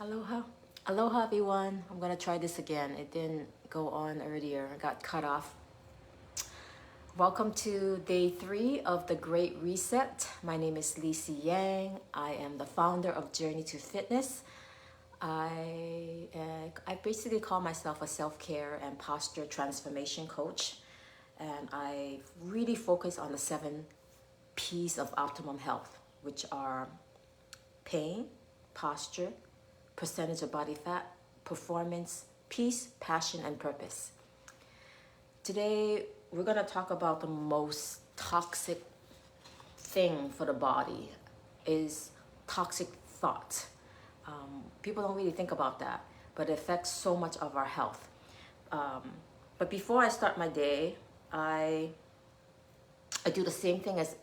Aloha. Aloha, everyone. I'm going to try this again. It didn't go on earlier. I got cut off. Welcome to day 3 of the Great Reset. My name is Lisi Yang. I am the founder of Journey to Fitness. I basically call myself a self-care and posture transformation coach. And I really focus on the 7 P's of optimum health, which are pain, posture, percentage of body fat, performance, peace, passion, and purpose. Today, we're going to talk about the most toxic thing for the body is toxic thought. People don't really think about that, but it affects so much of our health. But before I start my day, I do the same thing as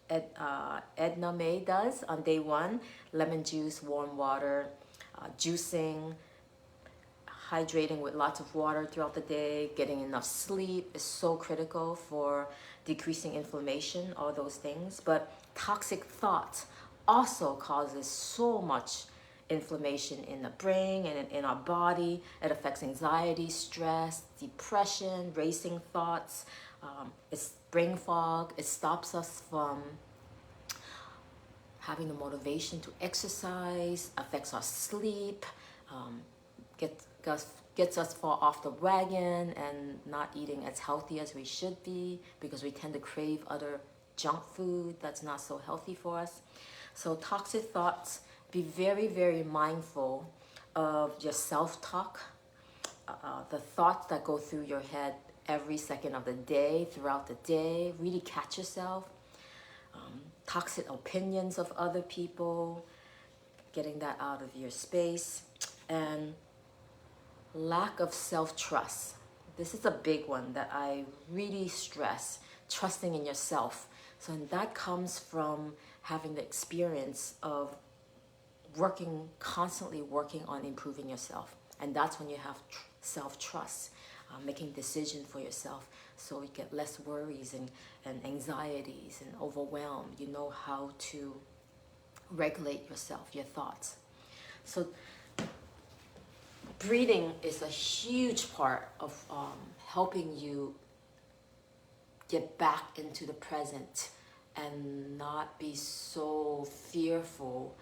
Edna May does on day 1. Lemon juice, warm water, juicing, hydrating with lots of water throughout the day, getting enough sleep is so critical for decreasing inflammation, all those things. But toxic thought also causes so much inflammation in the brain and in our body. It affects anxiety, stress, depression, racing thoughts. It's brain fog. It stops us from having the motivation to exercise, affects our sleep, gets us fall off the wagon and not eating as healthy as we should be because we tend to crave other junk food that's not so healthy for us. So toxic thoughts, be very, very mindful of your self-talk, the thoughts that go through your head every second of the day, throughout the day. Really catch yourself. Toxic opinions of other people, getting that out of your space. And lack of self-trust. This is a big one that I really stress, trusting in yourself. So and that comes from having the experience of constantly working on improving yourself. And that's when you have self-trust, making decisions for yourself so you get less worries and anxieties and overwhelmed. You know how to regulate yourself, your thoughts. So breathing is a huge part of helping you get back into the present and not be so fearful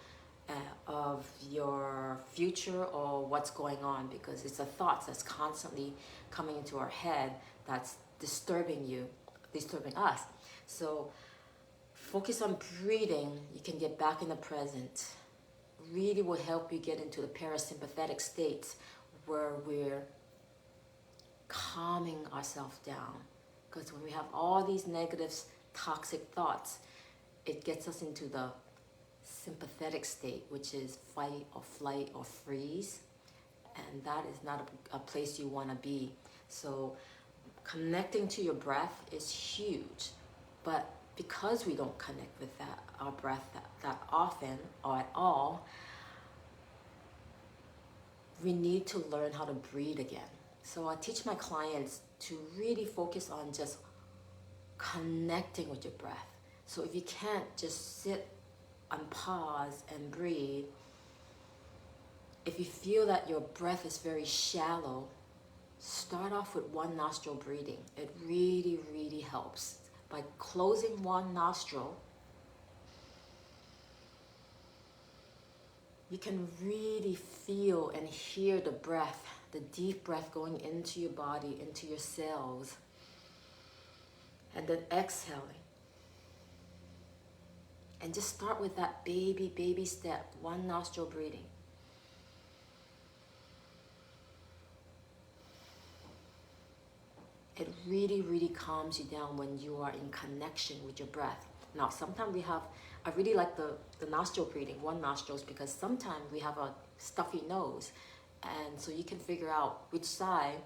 of your future or what's going on, because it's the thoughts that's constantly coming into our head that's disturbing us. So focus on breathing. You can get back in the present. Really will help you get into the parasympathetic states where we're calming ourselves down. Because when we have all these negative, toxic thoughts, it gets us into the sympathetic state, which is fight or flight or freeze. And that is not a place you want to be. So connecting to your breath is huge. But because we don't connect with our breath that often or at all, we need to learn how to breathe again. So I teach my clients to really focus on just connecting with your breath. So if you can't just sit and pause and breathe, if you feel that your breath is very shallow, start off with one nostril breathing. It really, really helps. By closing one nostril, you can really feel and hear the breath, the deep breath going into your body, into your cells. And then exhaling. And just start with that baby step, one nostril breathing. It really, really calms you down when you are in connection with your breath. Now, sometimes I really like the nostril breathing, one nostrils, because sometimes we have a stuffy nose. And so you can figure out which side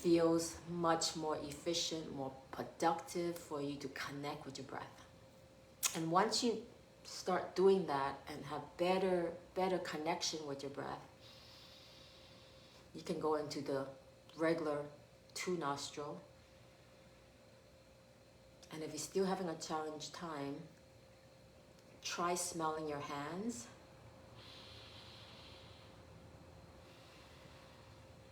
feels much more efficient, more productive for you to connect with your breath. And once you start doing that and have better connection with your breath, you can go into the regular 2 nostril. And if you're still having a challenge time, try smelling your hands.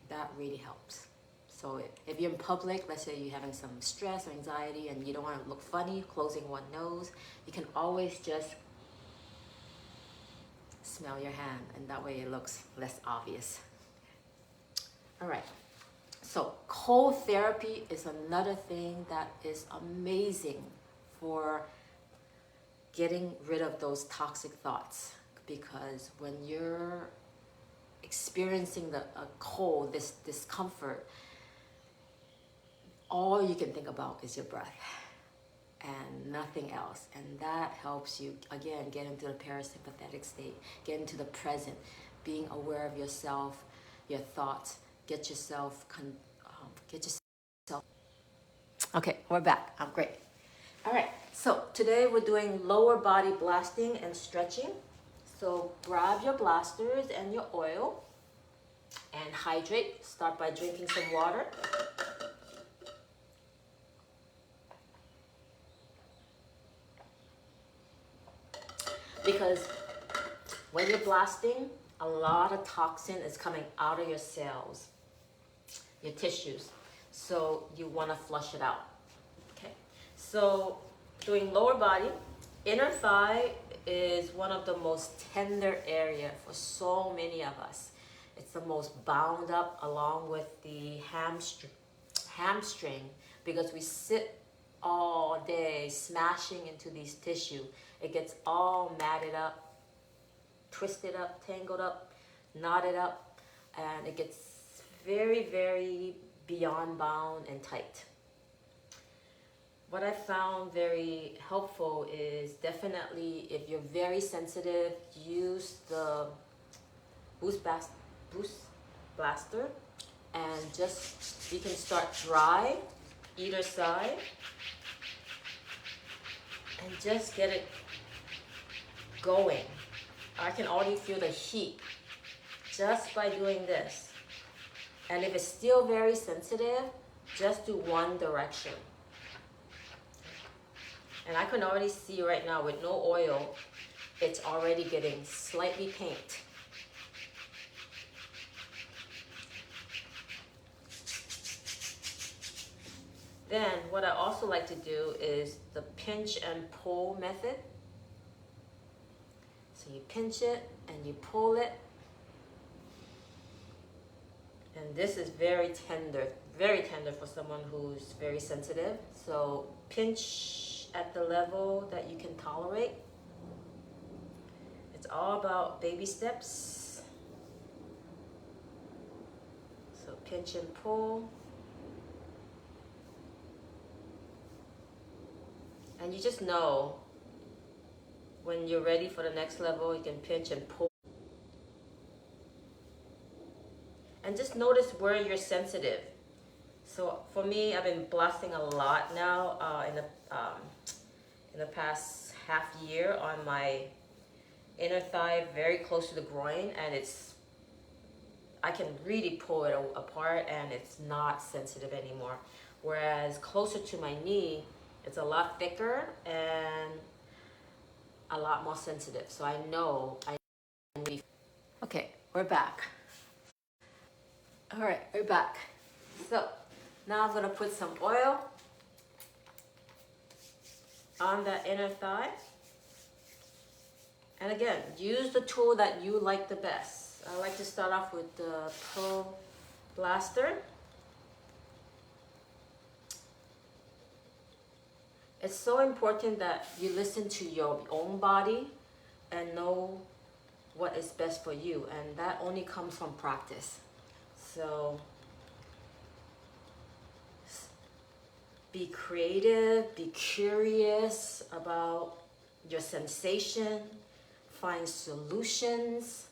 That really helps. So if you're in public, let's say you're having some stress or anxiety and you don't want to look funny, closing one nose, you can always just smell your hand, and that way it looks less obvious. All right. So cold therapy is another thing that is amazing for getting rid of those toxic thoughts, because when you're experiencing a cold, this discomfort, all you can think about is your breath and nothing else. And that helps you, again, get into the parasympathetic state, get into the present, being aware of yourself, your thoughts, get yourself. Okay, we're back. I'm great. All right, so today we're doing lower body blasting and stretching. So grab your blasters and your oil and hydrate. Start by drinking some water. Because when you're blasting, a lot of toxin is coming out of your cells, your tissues. So you want to flush it out. Okay. So doing lower body, inner thigh is one of the most tender area for so many of us. It's the most bound up, along with the hamstring, because we sit all day smashing into these tissue. It gets all matted up, twisted up, tangled up, knotted up, and it gets very, very beyond bound and tight. What I found very helpful is definitely, if you're very sensitive, use the boost blaster, and just, you can start dry either side and just get it going. I can already feel the heat just by doing this. And if it's still very sensitive, just do one direction. And I can already see right now with no oil, it's already getting slightly pink. Then what I also like to do is the pinch and pull method. So you pinch it and you pull it. And this is very tender for someone who's very sensitive. So pinch at the level that you can tolerate. It's all about baby steps. So pinch and pull. And you just know when you're ready for the next level, you can pinch and pull. And just notice where you're sensitive. So for me, I've been blasting a lot now in the past half year on my inner thigh, very close to the groin, and I can really pull it apart, and it's not sensitive anymore. Whereas closer to my knee, it's a lot thicker and a lot more sensitive. So I know I need. Okay, we're back. All right, we're back. So now I'm gonna put some oil on that inner thigh. And again, use the tool that you like the best. I like to start off with the Pro Blaster. It's so important that you listen to your own body and know what is best for you, and that only comes from practice. So be creative, be curious about your sensation, find solutions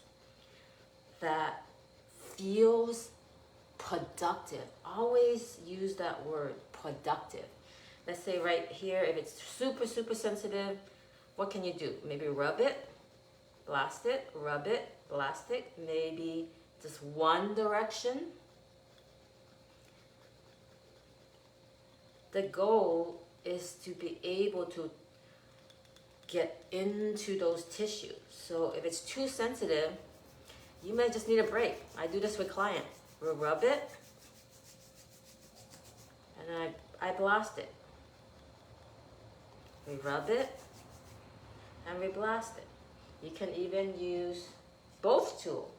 that feels productive. Always use that word, productive. Let's say right here, if it's super, super sensitive, what can you do? Maybe rub it, blast it, rub it, blast it. Maybe just one direction. The goal is to be able to get into those tissues. So if it's too sensitive, you may just need a break. I do this with clients. We'll rub it, and then I blast it. We rub it, and we blast it. You can even use both tools.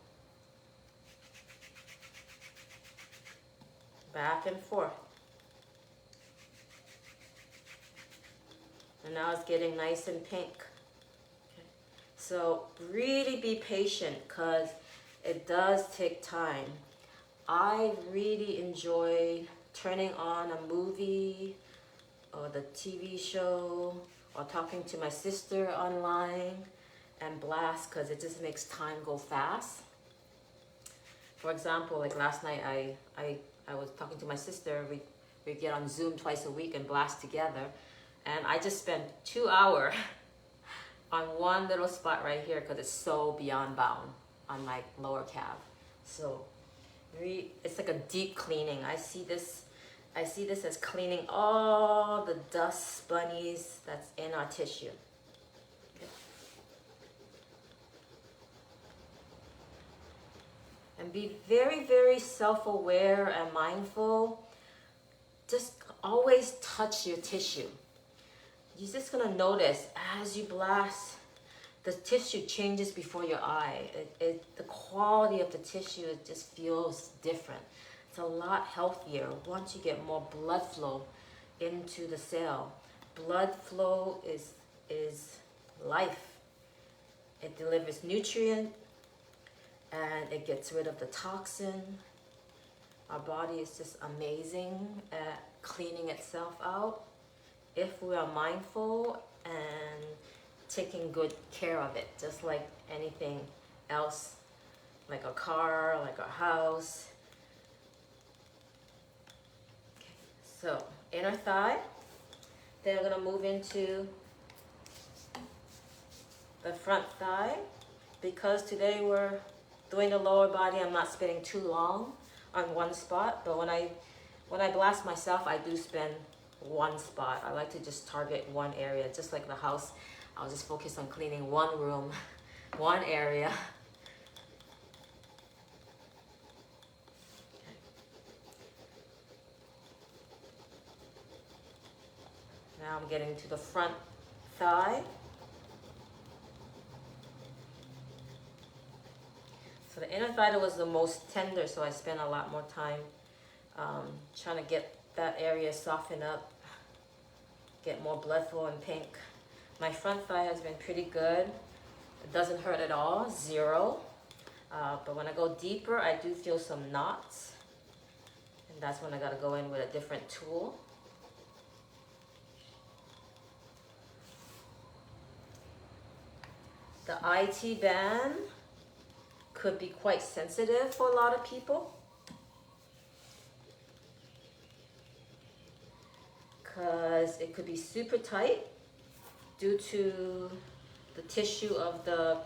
Back and forth. And now it's getting nice and pink. Okay. So really be patient because it does take time. I really enjoy turning on a movie or the TV show or talking to my sister online and blast because it just makes time go fast. For example, like last night I was talking to my sister. We get on Zoom twice a week and blast together. And I just spent 2 hours on one little spot right here because it's so beyond bound on my lower calf. So it's like a deep cleaning. I see this as cleaning all the dust bunnies that's in our tissue. Okay. And be very, very self-aware and mindful. Just always touch your tissue. You're just gonna notice as you blast, the tissue changes before your eye. The quality of the tissue, it just feels different. It's a lot healthier once you get more blood flow into the cell. Blood flow is life. It delivers nutrient and it gets rid of the toxin. Our body is just amazing at cleaning itself out if we are mindful and taking good care of it, just like anything else, like a car, like a house. Okay. So inner thigh, then we're gonna move into the front thigh. Because today we're doing the lower body, I'm not spending too long on one spot, but when I blast myself, I do spend one spot. I like to just target one area, just like the house. I'll just focus on cleaning one room, one area. Okay. Now I'm getting to the front thigh. So the inner thigh was the most tender, so I spent a lot more time trying to get that area softened up, get more blood flow and pink. My front thigh has been pretty good. It doesn't hurt at all, 0. But when I go deeper, I do feel some knots. And that's when I gotta go in with a different tool. The IT band could be quite sensitive for a lot of people, because it could be super tight due to the tissue of the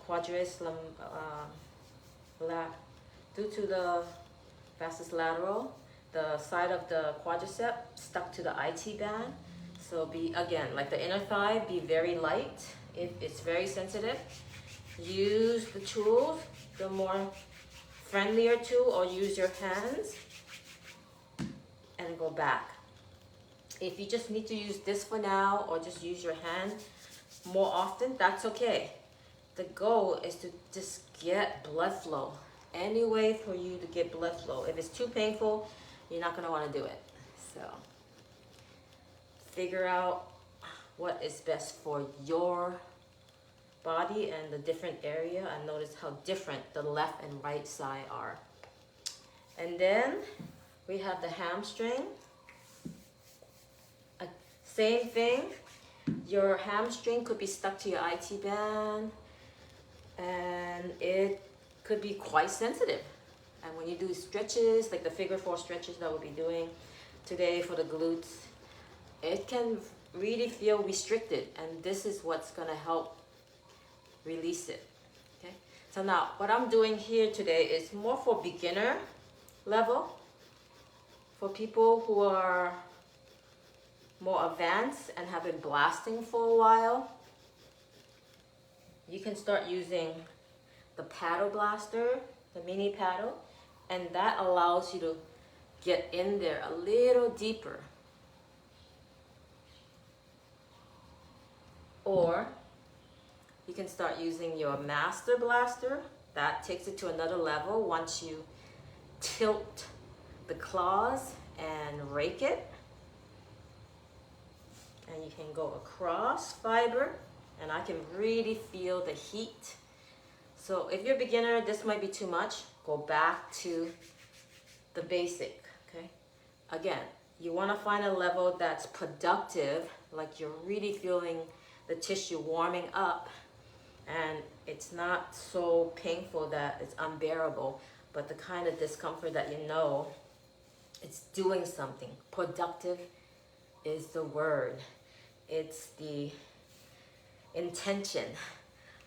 quadratus due to the vastus lateral, the side of the quadricep stuck to the IT band. So be, again, like the inner thigh, be very light if it's very sensitive. Use the tools, the more friendlier tool, or use your hands and go back. If you just need to use this for now, or just use your hand more often, that's okay. The goal is to just get blood flow. Any way for you to get blood flow. If it's too painful, you're not gonna wanna do it. So figure out what is best for your body and the different area, and notice how different the left and right side are. And then we have the hamstring. Same thing. Your hamstring could be stuck to your IT band, and it could be quite sensitive. And when you do stretches, like the figure 4 stretches that we'll be doing today for the glutes, it can really feel restricted, and this is what's gonna help release it. Okay, so now what I'm doing here today is more for beginner level, for people who are more advanced and have been blasting for a while, you can start using the paddle blaster, the mini paddle, and that allows you to get in there a little deeper. Or you can start using your master blaster. That takes it to another level once you tilt the claws and rake it. And you can go across fiber, and I can really feel the heat. So if you're a beginner, this might be too much. Go back to the basic, okay? Again, you want to find a level that's productive, like you're really feeling the tissue warming up, and it's not so painful that it's unbearable, but the kind of discomfort that you know it's doing something. Productive is the word. It's the intention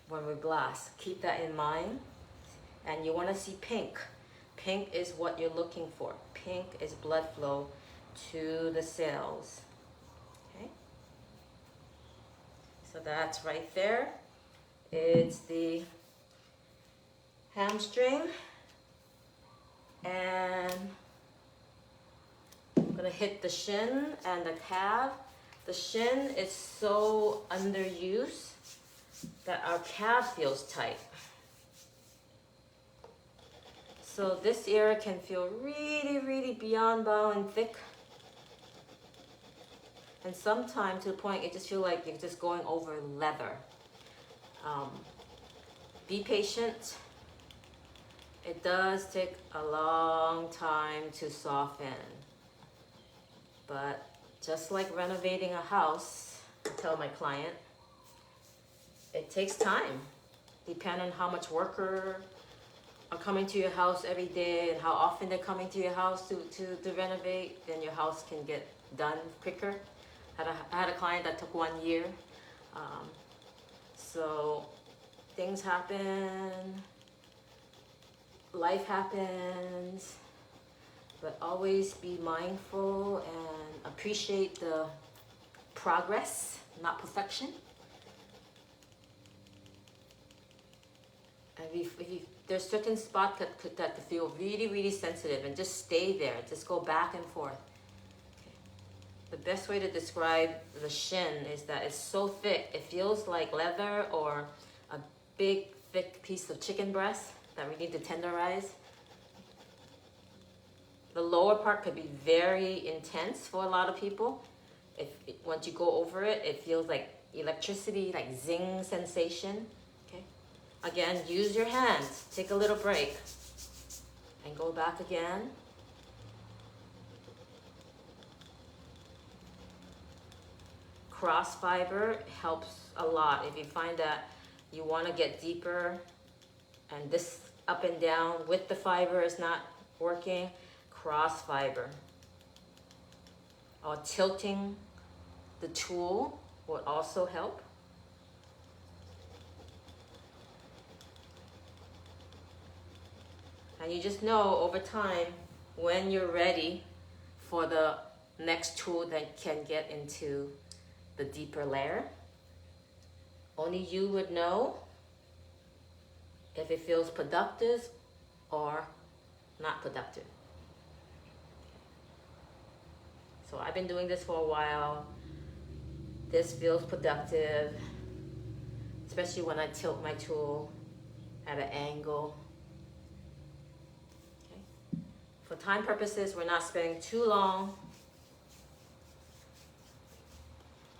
when we blast. Keep that in mind. And you want to see pink. Pink is what you're looking for. Pink is blood flow to the cells. Okay? So that's right there. It's the hamstring. And I'm going to hit the shin and the calf. The shin is so underused that our calf feels tight. So this area can feel really, really beyond bound thick. And sometimes to the point it just feels like you're just going over leather. Be patient. It does take a long time to soften. But just like renovating a house, I tell my client, it takes time. Depending on how much worker are coming to your house every day and how often they're coming to your house to renovate, then your house can get done quicker. I had a client that took 1 year. So things happen, life happens, but always be mindful and appreciate the progress, not perfection. And if there's certain spots that feel really, really sensitive, and just stay there. Just go back and forth. Okay. The best way to describe the shin is that it's so thick, it feels like leather or a big, thick piece of chicken breast that we need to tenderize. The lower part could be very intense for a lot of people. Once you go over it, it feels like electricity, like zing sensation. Okay. Again, use your hands. Take a little break. And go back again. Cross fiber helps a lot. If you find that you want to get deeper and this up and down with the fiber is not working, cross fiber. Or tilting the tool will also help. And you just know over time when you're ready for the next tool that can get into the deeper layer. Only you would know if it feels productive or not productive. So I've been doing this for a while. This feels productive, especially when I tilt my tool at an angle. Okay. For time purposes, we're not spending too long.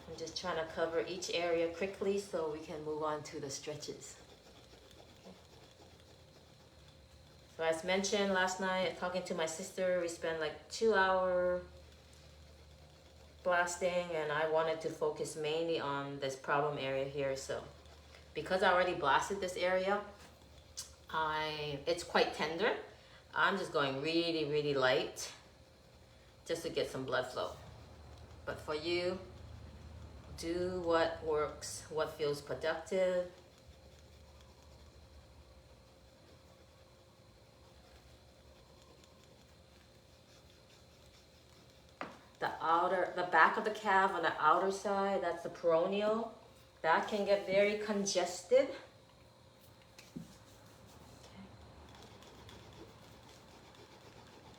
I'm just trying to cover each area quickly so we can move on to the stretches. Okay. So as mentioned last night, talking to my sister, we spent like 2 hours blasting, and I wanted to focus mainly on this problem area here. So because I already blasted this area, it's quite tender. I'm just going really, really light just to get some blood flow. But for you, do what works, what feels productive. the back of the calf on the outer side, that's the peroneal. That can get very congested.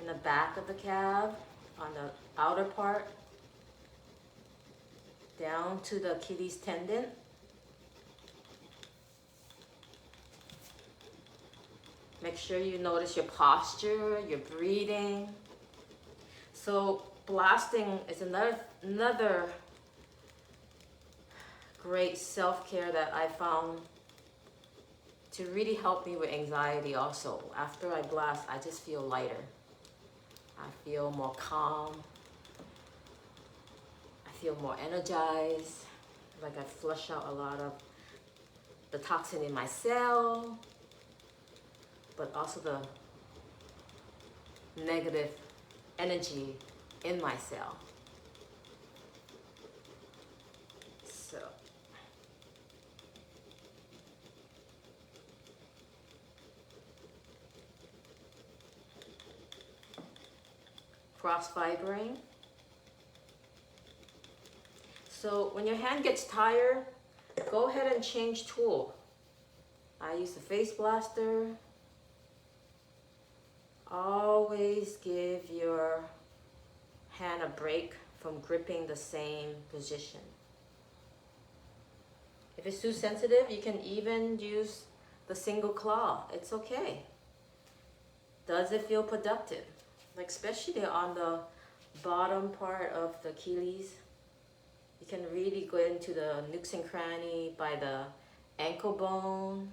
In the back of the calf, on the outer part, down to the Achilles tendon. Make sure you notice your posture, your breathing. So blasting is another great self-care that I found to really help me with anxiety also. After I blast, I just feel lighter. I feel more calm. I feel more energized. Like I flush out a lot of the toxin in my cell, but also the negative energy in my cell. So cross fibering. So when your hand gets tired, go ahead and change tool. I use the face blaster. Always give your hand a break from gripping the same position. If it's too sensitive, you can even use the single claw. It's okay. Does it feel productive? Like especially on the bottom part of the Achilles, you can really go into the nooks and cranny by the ankle bone.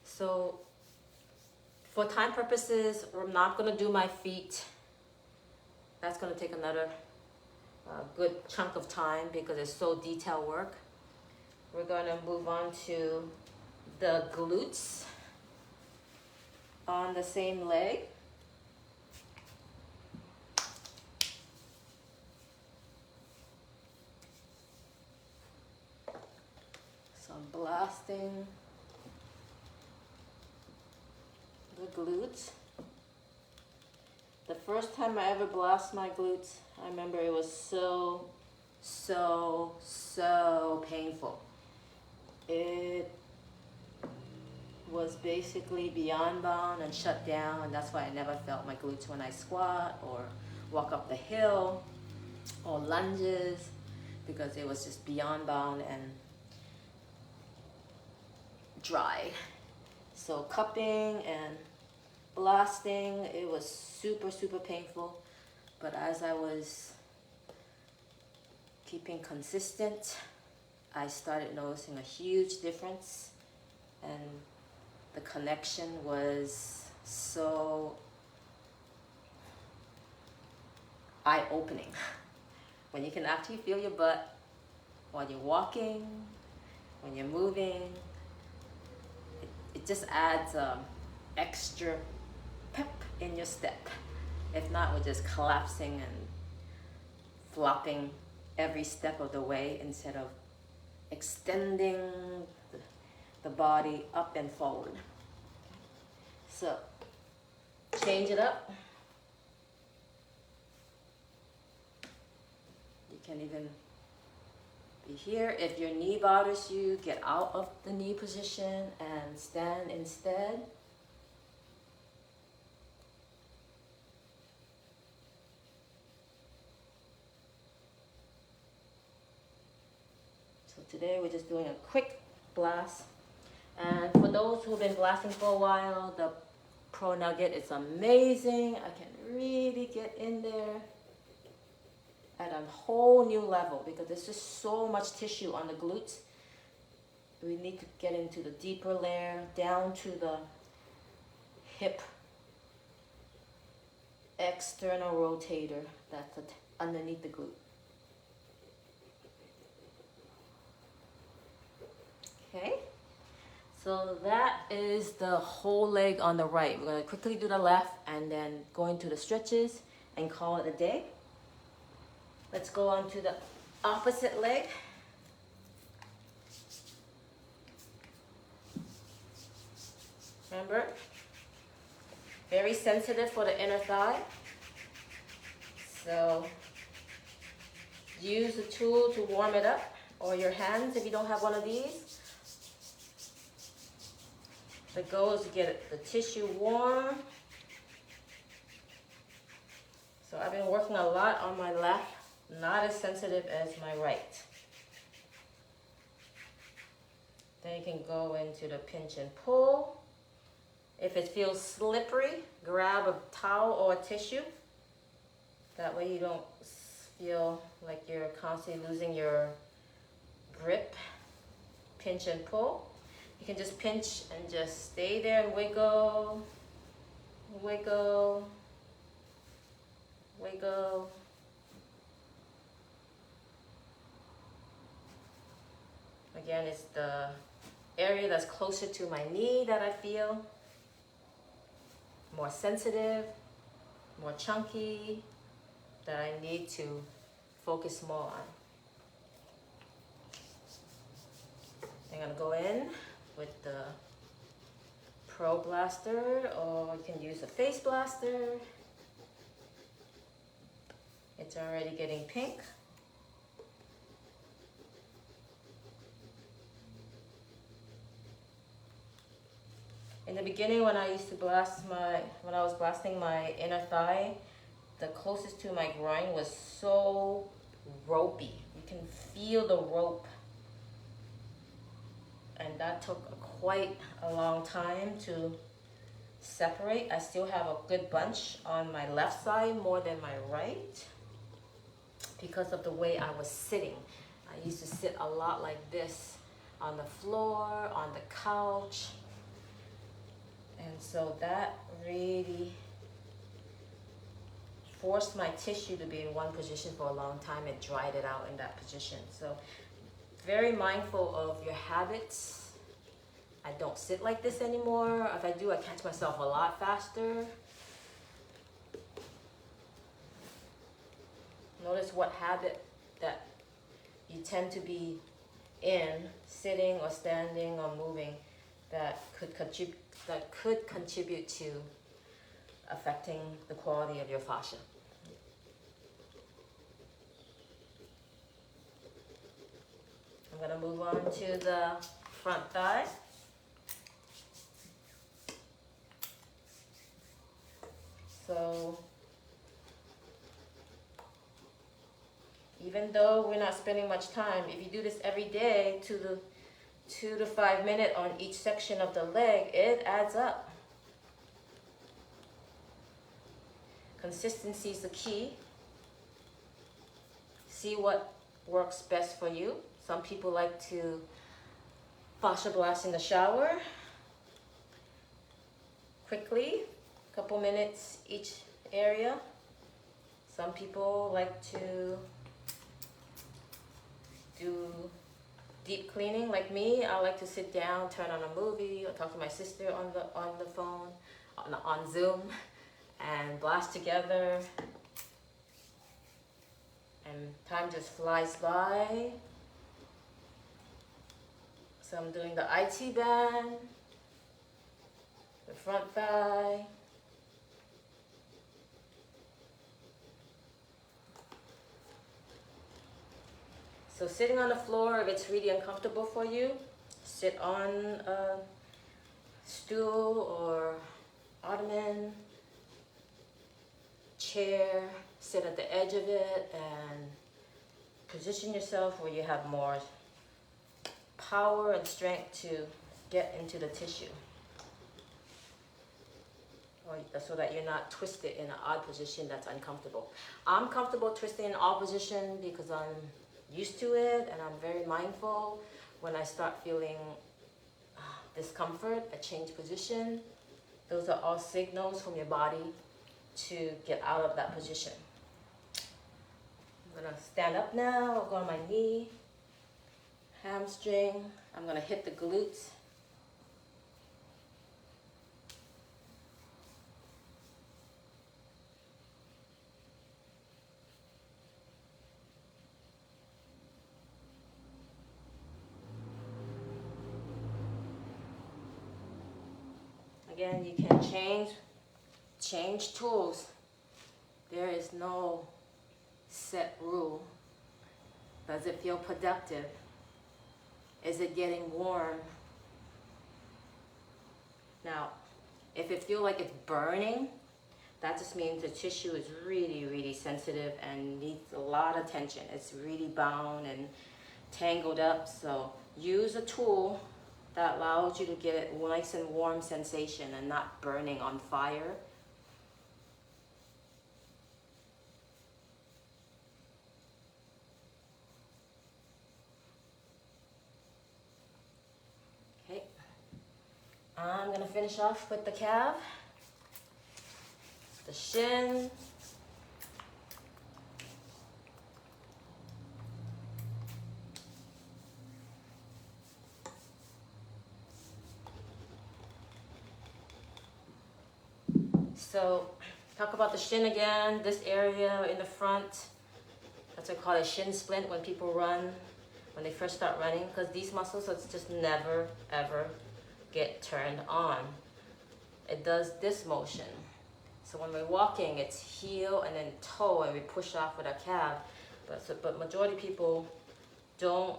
So for time purposes, we're not going to do my feet. That's going to take another good chunk of time because it's so detailed work. We're going to move on to the glutes on the same leg. So I'm blasting the glutes. The first time I ever blast my glutes, I remember it was so painful. It was basically beyond bound and shut down, and that's why I never felt my glutes when I squat or walk up the hill or lunges, because it was just beyond bound and dry. So cupping and blasting, it was super painful, but as I was keeping consistent, I started noticing a huge difference, and the connection was so eye-opening. When you can actually feel your butt while you're walking, when you're moving, it just adds extra pep in your step. If not, we're just collapsing and flopping every step of the way instead of extending the body up and forward. So change it up. You can even be here. If your knee bothers you, get out of the knee position and stand instead. So today we're just doing a quick blast. And for those who've been blasting for a while, the Pro Nugget is amazing. I can really get in there at a whole new level because there's just so much tissue on the glutes. We need to get into the deeper layer, down to the hip external rotator that's underneath the glute. Okay, so that is the whole leg on the right. We're going to quickly do the left and then go into the stretches and call it a day. Let's go on to the opposite leg. Remember, very sensitive for the inner thigh. So use the tool to warm it up, or your hands if you don't have one of these. The goal is to get the tissue warm. So I've been working a lot on my left, not as sensitive as my right. Then you can go into the pinch and pull. If it feels slippery, grab a towel or a tissue. That way you don't feel like you're constantly losing your grip. Pinch and pull. You can just pinch and just stay there and wiggle, wiggle, wiggle. Again, it's the area that's closer to my knee that I feel more sensitive, more chunky, that I need to focus more on. I'm gonna go in with the Pro Blaster, or you can use a face blaster. It's already getting pink. In the beginning, when I used to when I was blasting my inner thigh, the closest to my groin was so ropey. You can feel the rope. And that took quite a long time to separate. I still have a good bunch on my left side more than my right because of the way I was sitting. I used to sit a lot like this on the floor, on the couch. And so that really forced my tissue to be in one position for a long time. It dried it out in that position. So very mindful of your habits. I don't sit like this anymore. If I do, I catch myself a lot faster. Notice what habit that you tend to be in, sitting or standing or moving, that could contribute to affecting the quality of your fascia. I'm going to move on to the front thigh. So even though we're not spending much time, if you do this every day to the 2 to 5 minutes on each section of the leg, it adds up. Consistency is the key. See what works best for you. Some people like to fascia blast in the shower. Quickly, a couple minutes each area. Some people like to do deep cleaning like me. I like to sit down, turn on a movie, or talk to my sister on the phone, on Zoom, and blast together. And time just flies by. So I'm doing the IT band, the front thigh. So sitting on the floor, if it's really uncomfortable for you, sit on a stool or ottoman, chair, sit at the edge of it and position yourself where you have more power and strength to get into the tissue, so that you're not twisted in an odd position that's uncomfortable. I'm comfortable twisting in odd position because I'm used to it, and I'm very mindful. When I start feeling discomfort, a change position, those are all signals from your body to get out of that position. I'm gonna stand up now. I'll go on my knee, hamstring. I'm gonna hit the glutes. Again, you can change tools. There is no set rule. Does it feel productive? Is it getting warm? Now, if it feels like it's burning, that just means the tissue is really, really sensitive and needs a lot of attention. It's really bound and tangled up. So use a tool that allows you to get it nice and warm sensation and not burning on fire. Okay, I'm gonna finish off with the calf, the shin, so talk about the shin again, this area in the front, that's what I call a shin splint when people run, when they first start running, because these muscles just never ever get turned on. It does this motion. So when we're walking, it's heel and then toe, and we push off with our calf. But majority of people don't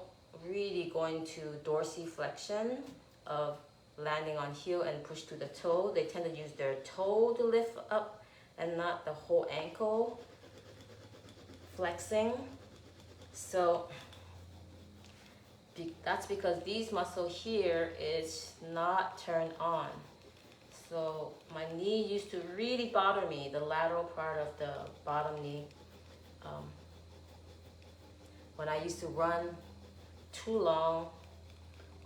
really go into dorsiflexion of landing on heel and push to the toe. They tend to use their toe to lift up and not the whole ankle flexing. So that's because these muscles here is not turned on. So my knee used to really bother me, the lateral part of the bottom knee. When I used to run too long,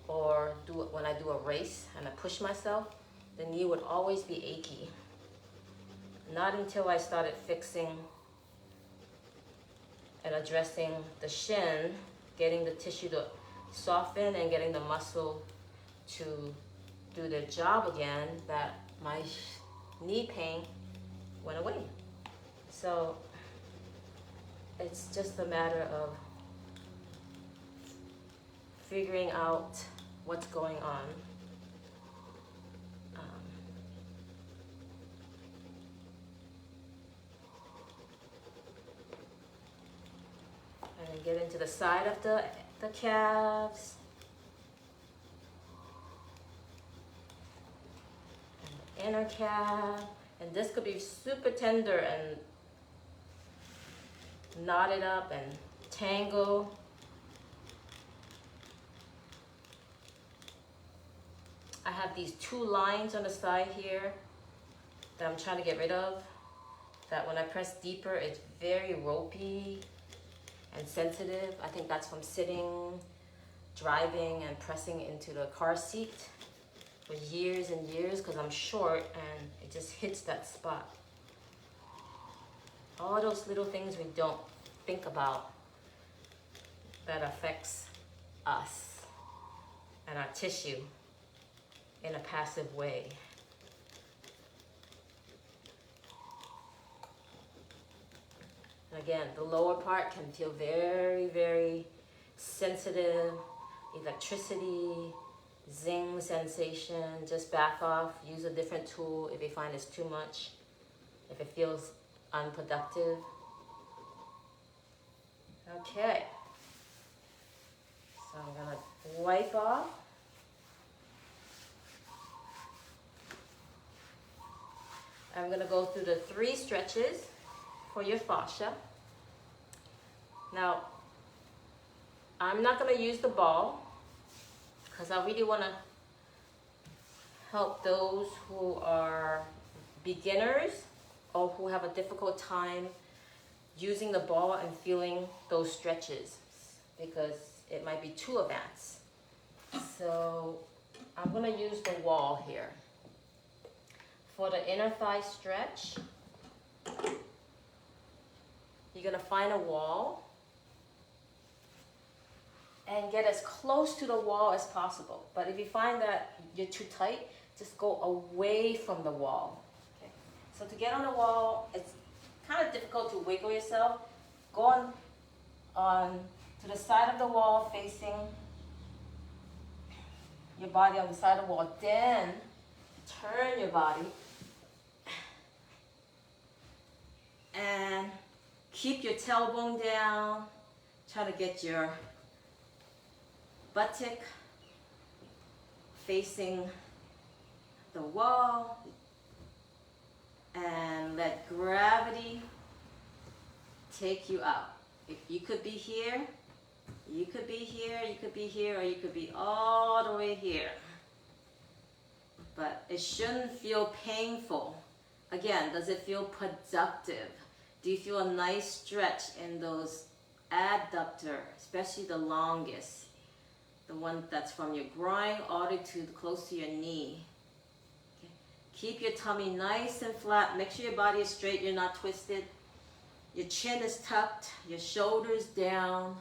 or when I do a race and I push myself, the knee would always be achy. Not until I started fixing and addressing the shin, getting the tissue to soften and getting the muscle to do their job again, that my knee pain went away. So it's just a matter of figuring out what's going on. And then get into the side of the calves. And the inner calf. And this could be super tender and knotted up and tangled. I have these two lines on the side here that I'm trying to get rid of. That when I press deeper, it's very ropey and sensitive. I think that's from sitting, driving, and pressing into the car seat for years and years, because I'm short and it just hits that spot. All those little things we don't think about that affects us and our tissue in a passive way. And again, the lower part can feel very, very sensitive, electricity, zing sensation. Just back off, use a different tool if you find it's too much, if it feels unproductive. Okay, so I'm gonna wipe off. I'm gonna go through the 3 stretches for your fascia. Now, I'm not gonna use the ball because I really wanna help those who are beginners or who have a difficult time using the ball and feeling those stretches, because it might be too advanced. So I'm gonna use the wall here. For the inner thigh stretch, you're gonna find a wall and get as close to the wall as possible. But if you find that you're too tight, just go away from the wall. Okay. So to get on the wall, it's kind of difficult to wiggle yourself. Go on to the side of the wall, facing your body on the side of the wall. Then turn your body and keep your tailbone down. Try to get your buttock facing the wall, and let gravity take you out. If you could be here, you could be here, you could be here, or you could be all the way here. But it shouldn't feel painful. Again, does it feel productive? Do you feel a nice stretch in those adductor, especially the longest, the one that's from your groin all the way to close to your knee? Okay. Keep your tummy nice and flat. Make sure your body is straight, you're not twisted. Your chin is tucked, your shoulders down.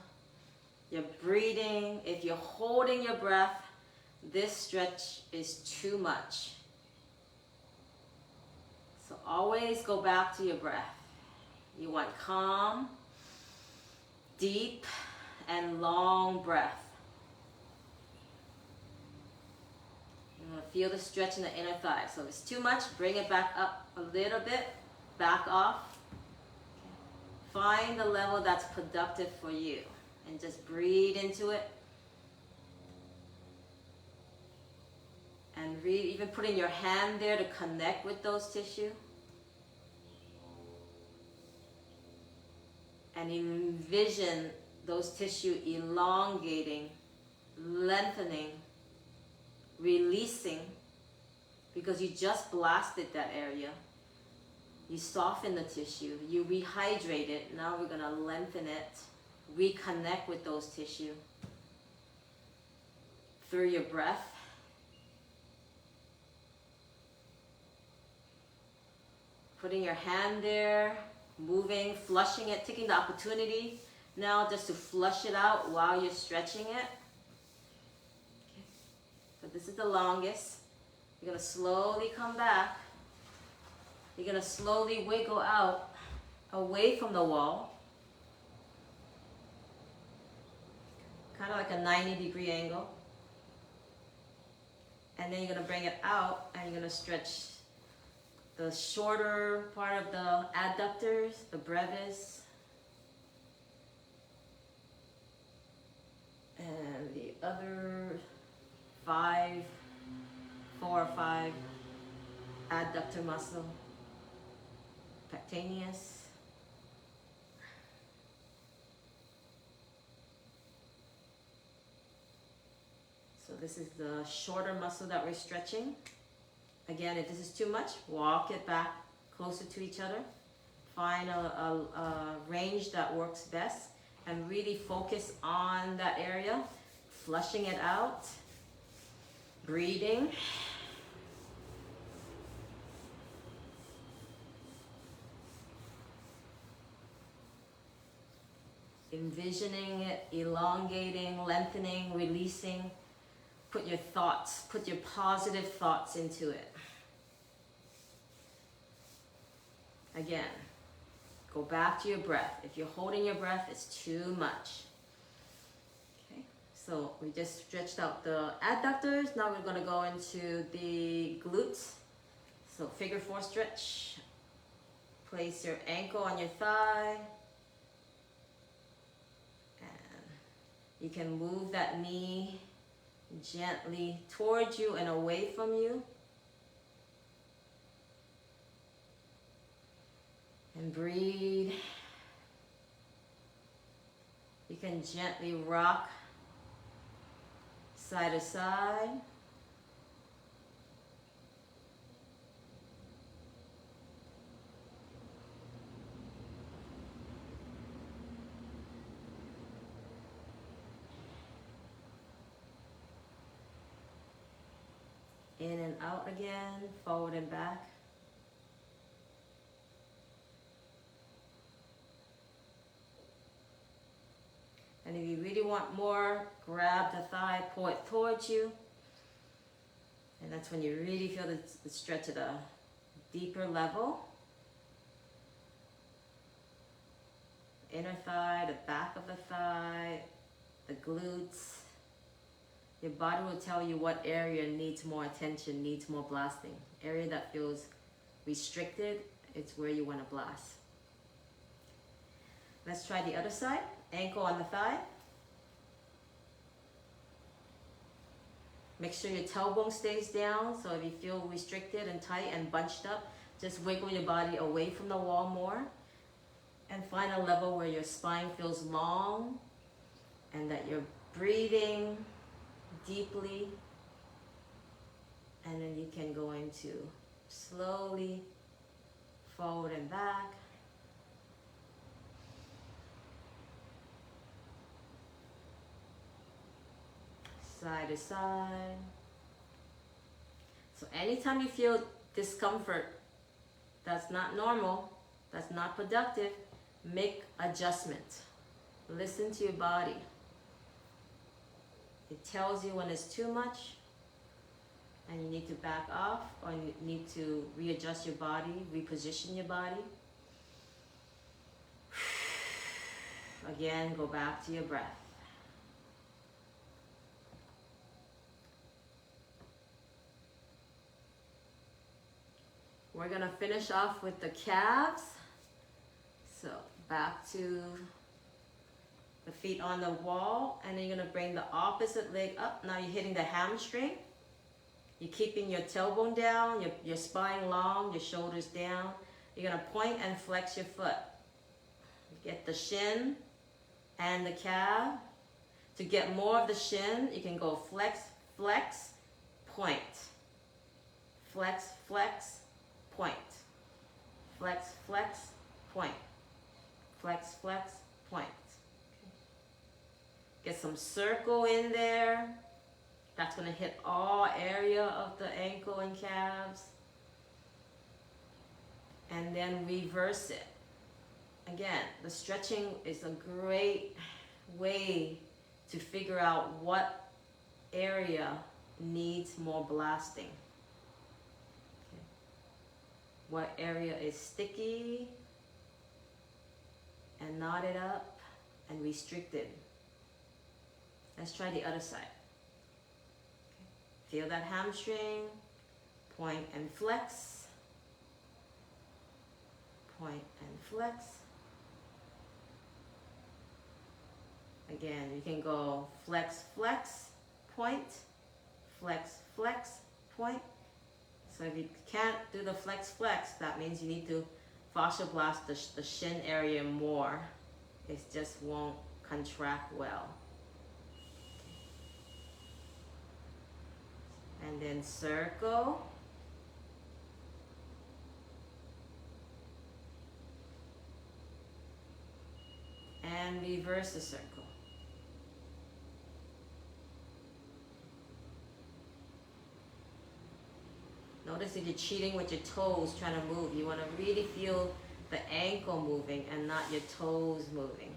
You're breathing. If you're holding your breath, this stretch is too much. So always go back to your breath. You want calm, deep, and long breath. You want to feel the stretch in the inner thigh. So if it's too much, bring it back up a little bit, back off. Find the level that's productive for you and just breathe into it. And even putting your hand there to connect with those tissue. And envision those tissue elongating, lengthening, releasing, because you just blasted that area. You soften the tissue, you rehydrate it. Now we're gonna lengthen it, reconnect with those tissue through your breath. Putting your hand there, moving, flushing it, taking the opportunity now just to flush it out while you're stretching it. Okay. So this is the longest. You're gonna slowly come back. You're gonna slowly wiggle out away from the wall. Kind of like a 90-degree angle. And then you're gonna bring it out and you're gonna stretch the shorter part of the adductors, the brevis, and the other 4 or 5 adductor muscle, pectineus. So this is the shorter muscle that we're stretching. Again, if this is too much, walk it back closer to each other. Find a range that works best and really focus on that area. Flushing it out. Breathing. Envisioning it, elongating, lengthening, releasing. Put your thoughts, put your positive thoughts into it. Again, go back to your breath. If you're holding your breath, it's too much. Okay, so we just stretched out the adductors. Now we're going to go into the glutes. So figure 4 stretch. Place your ankle on your thigh. And you can move that knee gently towards you and away from you. And breathe. You can gently rock side to side. In and out again, forward and back. And if you really want more, grab the thigh, pull it towards you. And that's when you really feel the stretch at a deeper level. Inner thigh, the back of the thigh, the glutes. Your body will tell you what area needs more attention, needs more blasting. Area that feels restricted, it's where you want to blast. Let's try the other side. Ankle on the thigh. Make sure your tailbone stays down. So if you feel restricted and tight and bunched up, just wiggle your body away from the wall more. And find a level where your spine feels long and that you're breathing deeply. And then you can go into slowly forward and back. Side to side. So anytime you feel discomfort, that's not normal, that's not productive, make adjustment. Listen to your body. It tells you when it's too much and you need to back off, or you need to readjust your body, reposition your body. Again, go back to your breath. We're gonna finish off with the calves. So back to the feet on the wall, and then you're gonna bring the opposite leg up. Now you're hitting the hamstring. You're keeping your tailbone down, your spine long, your shoulders down. You're gonna point and flex your foot. Get the shin and the calf. To get more of the shin, you can go flex, flex, point. Flex, flex, point. Flex, flex, point. Flex, flex, point. Get some circle in there. That's going to hit all area of the ankle and calves. And then reverse it. Again, the stretching is a great way to figure out what area needs more blasting. Okay. What area is sticky and knotted up and restricted. Let's try the other side. Okay. Feel that hamstring, point and flex, point and flex. Again, you can go flex, flex, point, flex, flex, point. So if you can't do the flex, flex, that means you need to fascia blast the shin area more. It just won't contract well. And then circle. And reverse the circle. Notice if you're cheating with your toes, trying to move, you want to really feel the ankle moving and not your toes moving.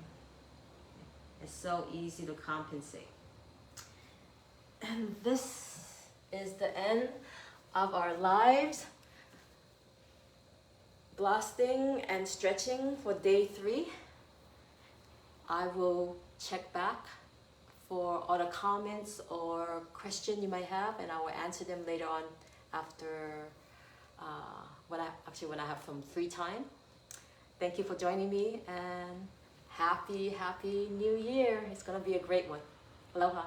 It's so easy to compensate. And this is the end of our lives. Blasting and stretching for day 3. I will check back for other comments or questions you might have, and I will answer them later on after when I have some free time. Thank you for joining me, and happy New Year. It's gonna be a great one. Aloha.